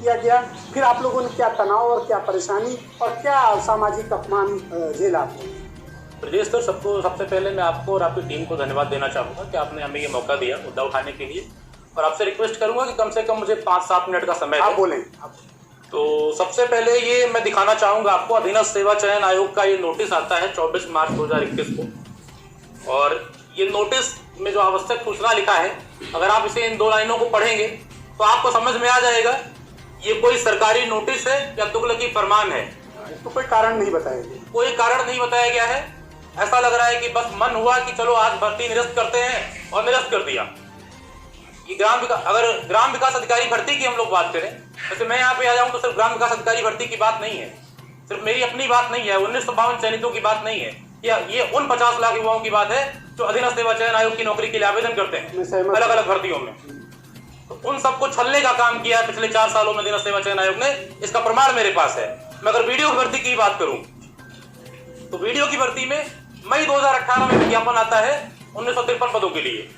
किया गया, फिर आप लोगों ने क्या तनाव और क्या परेशानी और क्या सामाजिक अपमान झेला आपने? ब्रजेश सर, सबसे पहले मैं आपको और आपकी टीम को धन्यवाद देना चाहूँगा कि आपने हमें ये मौका दिया मुद्दा उठाने के लिए, और आपसे रिक्वेस्ट करूँगा कि कम से कम मुझे 5-7 मिनट का समय आप बोलें। तो सबसे पहले ये मैं दिखाना चाहूँगा आपको, अधीनस्थ सेवा चयन आयोग का ये नोटिस आता है 24 मार्च 2021 को, और ये नोटिस में जो आवश्यक सूचना लिखा है, अगर आप इसे इन 2 लाइनों को पढ़ेंगे तो आपको समझ में आ जाएगा ये कोई सरकारी नोटिस है या तुगलकी फरमान है। तो कोई कारण नहीं बताया गया, कोई कारण नहीं बताया गया है। ऐसा लग रहा है कि बस मन हुआ कि चलो आज भर्ती निरस्त करते हैं और निरस्त कर दिया। ये अगर ग्राम विकास अधिकारी भर्ती की हम लोग बात करें, वैसे मैं यहाँ पे आ जाऊँ तो सिर्फ ग्राम विकास अधिकारी भर्ती की बात नहीं है, सिर्फ मेरी अपनी बात नहीं है, 1952 चयनितों की बात नहीं है, ये उन 50 लाख युवाओं की बात है जो अधीनस्थ सेवा चयन आयोग की नौकरी के लिए आवेदन करते हैं अलग अलग भर्तियों में। तो उन सबको छलने का काम किया है पिछले 4 सालों में अधीनस्थ सेवा चयन आयोग ने। इसका प्रमाण मेरे पास है। मैं अगर वीडियो की भर्ती की बात करूं तो वीडियो की भर्ती में मई 2018 में विज्ञापन आता है 1953 पदों के लिए।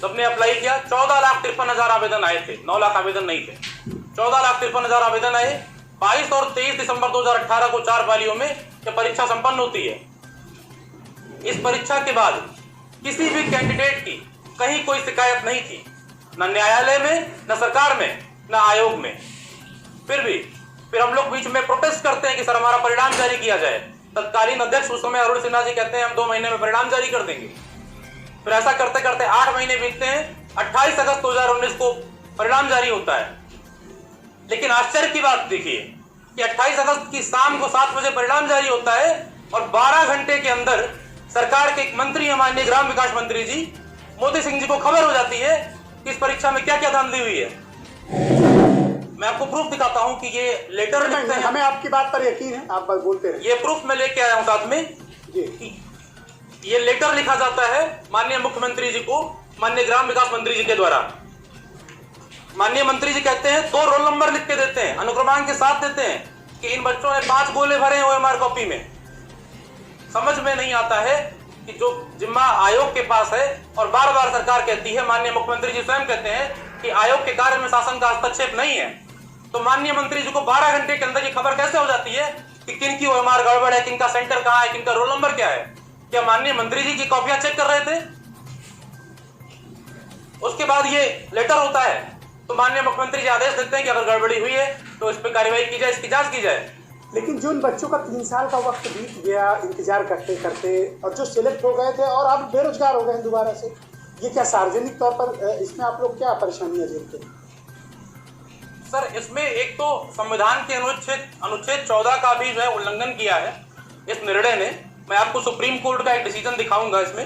सबने अप्लाई किया, 14,53,000 आवेदन आए थे, 9 लाख आवेदन नहीं थे। 14,53,000 आवेदन आए। 22 और 23 दिसंबर 2018 को 4 पालियों में यह परीक्षा संपन्न होती है। इस परीक्षा के बाद किसी भी कैंडिडेट की कहीं कोई शिकायत नहीं थी, न न्यायालय में, न सरकार में, न आयोग में। फिर हम लोग बीच में प्रोटेस्ट करते हैं कि सर हमारा परिणाम जारी किया जाए। तत्कालीन अध्यक्ष उस समय अरुण सिन्हा जी कहते हैं हम 2 महीने में परिणाम जारी कर देंगे। फिर ऐसा करते करते 8 महीने बीतते हैं। 28 अगस्त 2019 को परिणाम जारी होता है। लेकिन आश्चर्य की बात देखिए कि 28 अगस्त की शाम को 7 बजे परिणाम जारी होता है और 12 घंटे के अंदर सरकार के एक मंत्री, हमारे ग्राम विकास मंत्री जी मोदी सिंह जी को खबर हो जाती है कि इस परीक्षा में क्या क्या धांधली हुई है। मैं आपको प्रूफ दिखाता हूं कि ये लेटर लिखते हैं। हमें आपकी बात पर यकीन है, आप बोलते रहिए। ये प्रूफ मैं लेके आया हूं साथ में। ये लेटर लिखा जाता है माननीय मुख्यमंत्री जी को, माननीय ग्राम विकास मंत्री जी के द्वारा। माननीय मंत्री जी कहते हैं, 2 रोल नंबर लिख के देते हैं, अनुक्रमांक के साथ देते हैं कि इन बच्चों ने 5 गोले भरे हैं OMR कॉपी में। समझ में नहीं आता है कि जो जिम्मा आयोग के पास है, और बार बार सरकार कहती है, माननीय मुख्यमंत्री जी स्वयं कहते हैं कि आयोग के कार्य में शासन का हस्तक्षेप नहीं है, तो माननीय मंत्री जी को 12 घंटे के अंदर ये खबर कैसे हो जाती है कि किन की OMR गड़बड़ है, किनका सेंटर कहां है, किनका रोल नंबर क्या है? क्या माननीय मंत्री जी की कॉपियां चेक कर रहे थे? उसके बाद ये लेटर होता है तो माननीय मुख्यमंत्री जी आदेश देते हैं कि अगर गड़बड़ी हुई है तो इस पर कार्रवाई की जाए, इसकी जांच की जाए। लेकिन जो इन बच्चों का 3 साल का वक्त बीत गया इंतजार करते करते, और जो सिलेक्ट हो गए थे और अब बेरोजगार हो गए हैं दोबारा से, ये क्या सार्वजनिक तौर पर इसमें आप लोग क्या परेशानियां झेलते हैं? सर, इसमें एक तो संविधान के अनुच्छेद 14 का भी जो है उल्लंघन किया है इस निर्णय ने। मैं आपको सुप्रीम कोर्ट का एक डिसीजन दिखाऊंगा इसमें।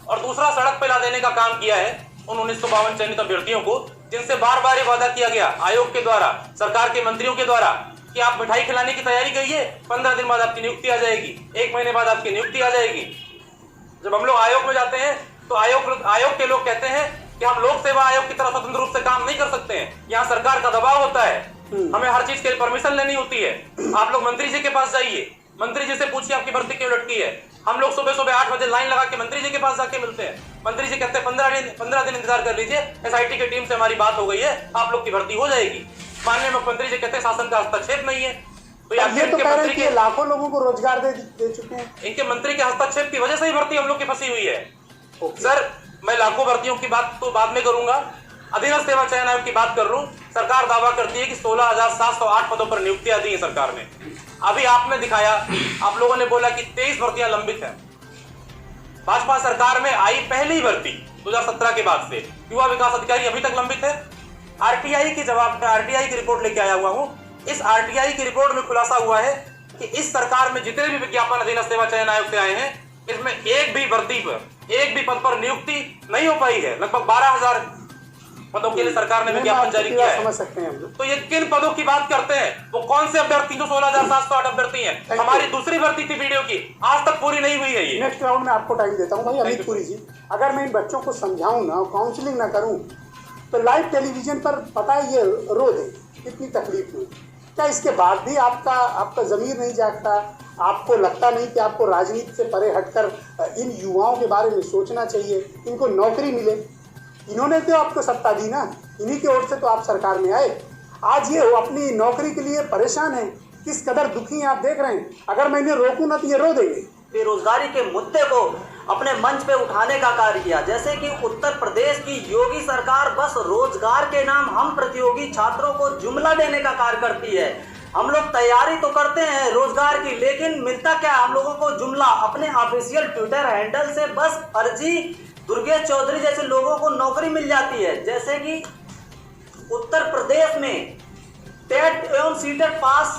और दूसरा, सड़क पे ला देने का काम किया है उन 1952 चयनित अभ्यर्थियों को, जिनसे बार बार ये वादा किया गया आयोग के द्वारा, सरकार के मंत्रियों के द्वारा कि आप मिठाई खिलाने की तैयारी करिए, 15 दिन बाद आपकी नियुक्ति आ जाएगी, 1 महीने बाद आपकी नियुक्ति आ जाएगी। जब हम लोग आयोग में जाते हैं तो आयोग के लोग कहते हैं कि हम लोक सेवा आयोग की तरह स्वतंत्र रूप से काम नहीं कर सकते हैं, यहाँ सरकार का दबाव होता है, हमें हर चीज के लिए परमिशन लेनी होती है। आप लोग मंत्री जी के पास जाइए, मंत्री जी से पूछिए आपकी भर्ती क्यों लटकी है। हम लोग सुबह 8 बजे लाइन लगा के मंत्री जी के पास जाके मिलते हैं। मंत्री जी कहते हैं 15 दिन इंतजार कर लीजिए, SIT की टीम से हमारी बात हो गई है, आप लोग की भर्ती हो जाएगी। माननीय मुख्यमंत्री जी कहते हैं शासन का हस्तक्षेप नहीं है। तो ये तो कह रहे हैं कि लाखों लोगों को रोजगार दे चुके हैं। इनके मंत्री के हस्तक्षेप की वजह से ही भर्ती हम लोग की फंसी हुई है। सर, मैं लाखों भर्तियों की बात तो बाद में करूंगा, अधीनस्थ सेवा चयन आयोग की बात कर रहा हूं। सरकार दावा करती है कि 16,708 पदों पर नियुक्तियां दी है सरकार ने। अभी आपने दिखाया, आप लोगों ने बोला कि 23 भर्तियां लंबित हैं। भाजपा सरकार में आई पहली भर्ती 2017 के बाद से युवा विकास अधिकारी अभी तक लंबित है। RTI की रिपोर्ट लेके आया हुआ हूं। इस RTI की रिपोर्ट में खुलासा हुआ है कि इस सरकार में जितने भी विज्ञापन अधीनस्थ सेवा चयन आयोग से आए हैं, इसमें एक भी भर्ती पर, एक भी पद पर नियुक्ति नहीं हो पाई है। लगभग 12,000 पदों के लिए सरकार ने विज्ञापन जारी किया है। समझ सकते हैं हम लोग। तो ये किन पदों की बात करते हैं? वो कौन से अभ्यर्थी जो 16,708 अभ्यर्थी हैं? हमारी दूसरी भर्ती थी वीडियो की, आज तक पूरी नहीं हुई है। ये नेक्स्ट राउंड में आपको टाइम देता हूं। भाई अमित पुरी जी, अगर मैं इन बच्चों को समझाऊं ना, काउंसलिंग ना करूं, तो लाइव टेलीविजन पर पता है ये रो दे, कितनी तकलीफ हुई। क्या इसके बाद भी आपका जमीर नहीं जागता? आपको लगता नहीं कि आपको राजनीति से परे हटकर इन युवाओं के बारे में सोचना चाहिए, इनको नौकरी मिले? इन्होंने तो आपको सत्ता दी ना, इन्हीं की ओर से तो आप सरकार में आए। आज ये अपनी नौकरी के लिए परेशान है, किस कदर दुखी हैं आप देख रहे हैं। अगर मैं इन्हें रोकूं ना तो ये रो देंगे। बेरोजगारी के मुद्दे को अपने मंच पे उठाने का कार्य किया, जैसे कि उत्तर प्रदेश की योगी सरकार बस रोजगार के नाम हम प्रतियोगी छात्रों को जुमला देने का कार्य करती है। हम लोग तैयारी तो करते हैं रोजगार की, लेकिन मिलता क्या हम लोगों को जुमला। अपने ऑफिशियल ट्विटर हैंडल से बस फर्जी दुर्गेश चौधरी जैसे लोगों को नौकरी मिल जाती है। जैसे कि उत्तर प्रदेश में टेट एवं सीटेट पास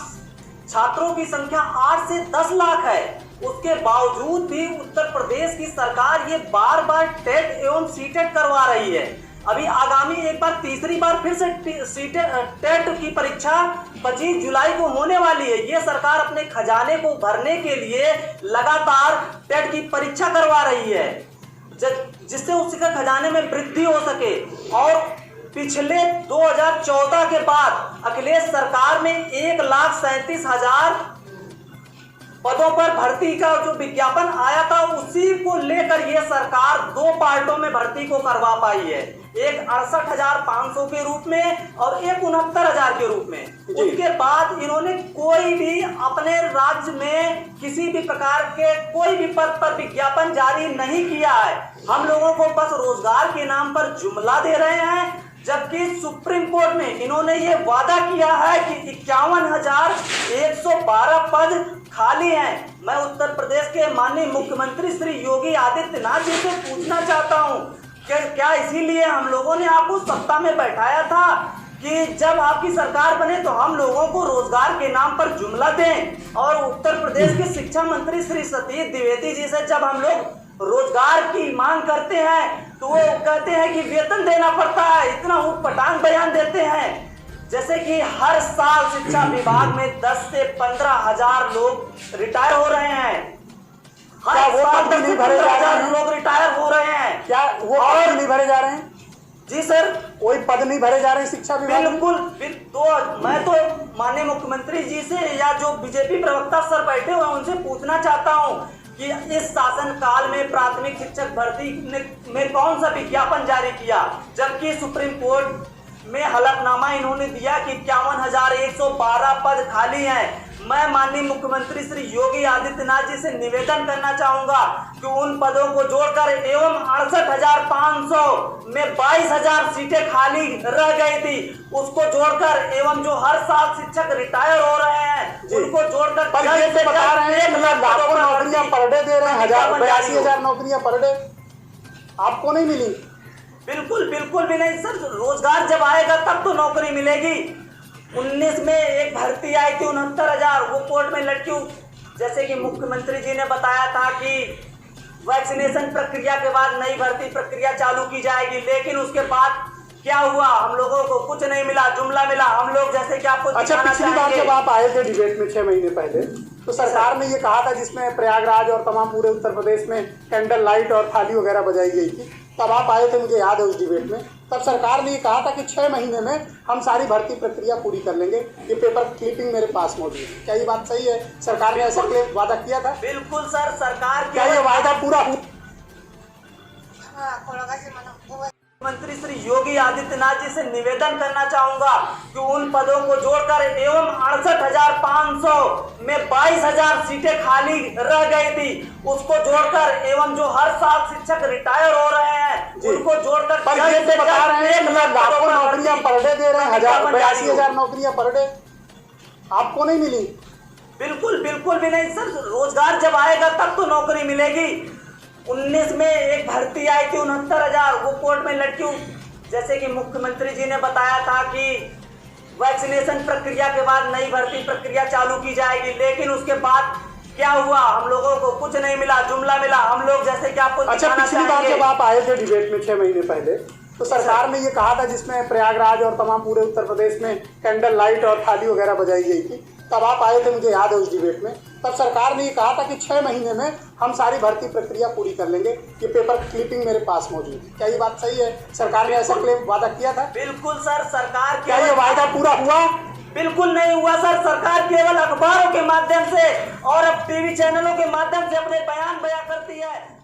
छात्रों की संख्या 8 से 10 लाख है। उसके बावजूद भी उत्तर प्रदेश की सरकार ये बार बार टेट एवं सीटेट करवा रही है। अभी आगामी एक बार तीसरी बार फिर से टेट की परीक्षा 25 जुलाई को होने वाली है। ये सरकार अपने खजाने को भरने के लिए लगातार टेट की परीक्षा करवा रही है, जिससे उसके खजाने में वृद्धि हो सके। और पिछले 2014 के बाद अखिलेश सरकार में 1,37,000 पदों पर भर्ती का जो विज्ञापन आया था, उसी को लेकर यह सरकार 2 पार्टों में भर्ती को करवा पाई है, एक 68,500 के रूप में और एक 69,000 के रूप में। उसके बाद इन्होंने कोई भी अपने राज्य में किसी भी प्रकार के कोई भी पद पर विज्ञापन जारी नहीं किया है। हम लोगों को बस रोजगार के नाम पर जुमला दे रहे हैं, जबकि सुप्रीम कोर्ट में इन्होंने ये वादा किया है कि 51,112 पद खाली हैं। मैं उत्तर प्रदेश के माननीय मुख्यमंत्री श्री योगी आदित्यनाथ जी से पूछना चाहता हूं कि क्या इसीलिए हम लोगों ने आपको सत्ता में बैठाया था कि जब आपकी सरकार बने तो हम लोगों को रोजगार के नाम पर जुमला दें। और उत्तर प्रदेश के शिक्षा मंत्री श्री सतीश द्विवेदी जी से जब हम लोग रोजगार की मांग करते हैं तो वो कहते हैं कि वेतन देना पड़ता है, इतना उटपटांग बयान देते हैं। जैसे कि हर साल शिक्षा विभाग में 10 से 15,000 लोग रिटायर हो रहे हैं। हर साल 10 से 15,000 लोग रिटायर हो रहे हैं। क्या वो पद नहीं भरे जा रहे हैं? जी सर, कोई पद नहीं भरे जा रहे हैं शिक्षा विभाग में? बिल्कुल। तो मैं तो माननीय मुख्यमंत्री जी से या जो बीजेपी प्रवक्ता सर बैठे हुए उनसे पूछना चाहता हूँ कि इस शासन काल में प्राथमिक शिक्षक भर्ती में कौन सा विज्ञापन जारी किया, जबकि सुप्रीम कोर्ट में हलफनामा इन्होंने दिया कि 51,112 पद खाली हैं। मैं माननीय मुख्यमंत्री श्री योगी आदित्यनाथ जी से निवेदन करना चाहूंगा कि उन पदों को जोड़कर एवं 68,500 में 22,000 सीटें खाली रह गई थी, उसको जोड़कर एवं जो हर साल शिक्षक रिटायर हो रहे हैं उनको जोड़कर बता रहे हैं लाखों नौकरियां पर डे दे रहे हैं, 82,000 नौकरियां पर डे आपको नहीं मिली? बिल्कुल बिल्कुल भी नहीं सर। रोजगार जब आएगा तब तो नौकरी मिलेगी। 19 में एक भर्ती आई थी 69,000, वो कोर्ट में लटकी। जैसे कि मुख्यमंत्री जी ने बताया था कि वैक्सीनेशन प्रक्रिया के बाद नई भर्ती प्रक्रिया चालू की जाएगी, लेकिन उसके बाद क्या हुआ, हम लोगों को कुछ नहीं मिला, जुमला मिला। हम लोग जैसे कि आपको अच्छा, पिछली बार जब आप आए थे डिबेट में 6 महीने पहले, तो सरकार ने ये कहा था, जिसमें प्रयागराज और तमाम पूरे उत्तर प्रदेश में कैंडल लाइट और थाली वगैरह बजाई गई थी, तब आप आए थे, मुझे याद है उस डिबेट में। तब सरकार ने ये कहा था कि 6 महीने में हम सारी भर्ती प्रक्रिया पूरी कर लेंगे। ये पेपर क्लिपिंग मेरे पास मौजूद है। क्या ये बात सही है? सरकार ने ऐसा वादा किया था? बिल्कुल सर, सरकार क्या ये वादा पूरा हुआ? मंत्री श्री योगी आदित्यनाथ जी से निवेदन करना चाहूंगा कि उन पदों को जोड़कर एवं 68,500 में 22,000 सीटें खाली रह गई थी, उसको जोड़कर एवं जो हर साल शिक्षक रिटायर हो रहे हैं उनको जोड़कर बता रहे हैं लाखों नौकरियां पर डे दे रहे हैं, 82,000 नौकरियां पर डे आपको नहीं मिली? बिल्कुल बिल्कुल भी नहीं सर। रोजगार जब आएगा तब तो नौकरी मिलेगी। 19 में एक भर्ती आई थी 69,000, वो कोर्ट में लटकी। जैसे कि मुख्यमंत्री जी ने बताया था कि वैक्सीनेशन प्रक्रिया के बाद नई भर्ती प्रक्रिया चालू की जाएगी, लेकिन उसके बाद क्या हुआ, हम लोगों को कुछ नहीं मिला, जुमला मिला। हम लोग जैसे कि आपको अच्छा, पिछली बार जब आप आए थे डिबेट में 6 महीने पहले, तो सरकार ने ये कहा था, जिसमें प्रयागराज और तमाम पूरे उत्तर प्रदेश में कैंडल लाइट और थाली वगैरह बजाई गई थी, तब आप आए थे, मुझे याद है उस डिबेट में। तब सरकार ने ये कहा था कि 6 महीने में हम सारी भर्ती प्रक्रिया पूरी कर लेंगे। ये पेपर क्लिपिंग मेरे पास मौजूद है। क्या ये बात सही है? सरकार ने ऐसा वादा किया था? बिल्कुल सर, सरकार क्या ये वादा पूरा हुआ? बिल्कुल नहीं हुआ सर। सरकार केवल अखबारों के माध्यम से और अब टीवी चैनलों के माध्यम से अपने बयान बयां करती है।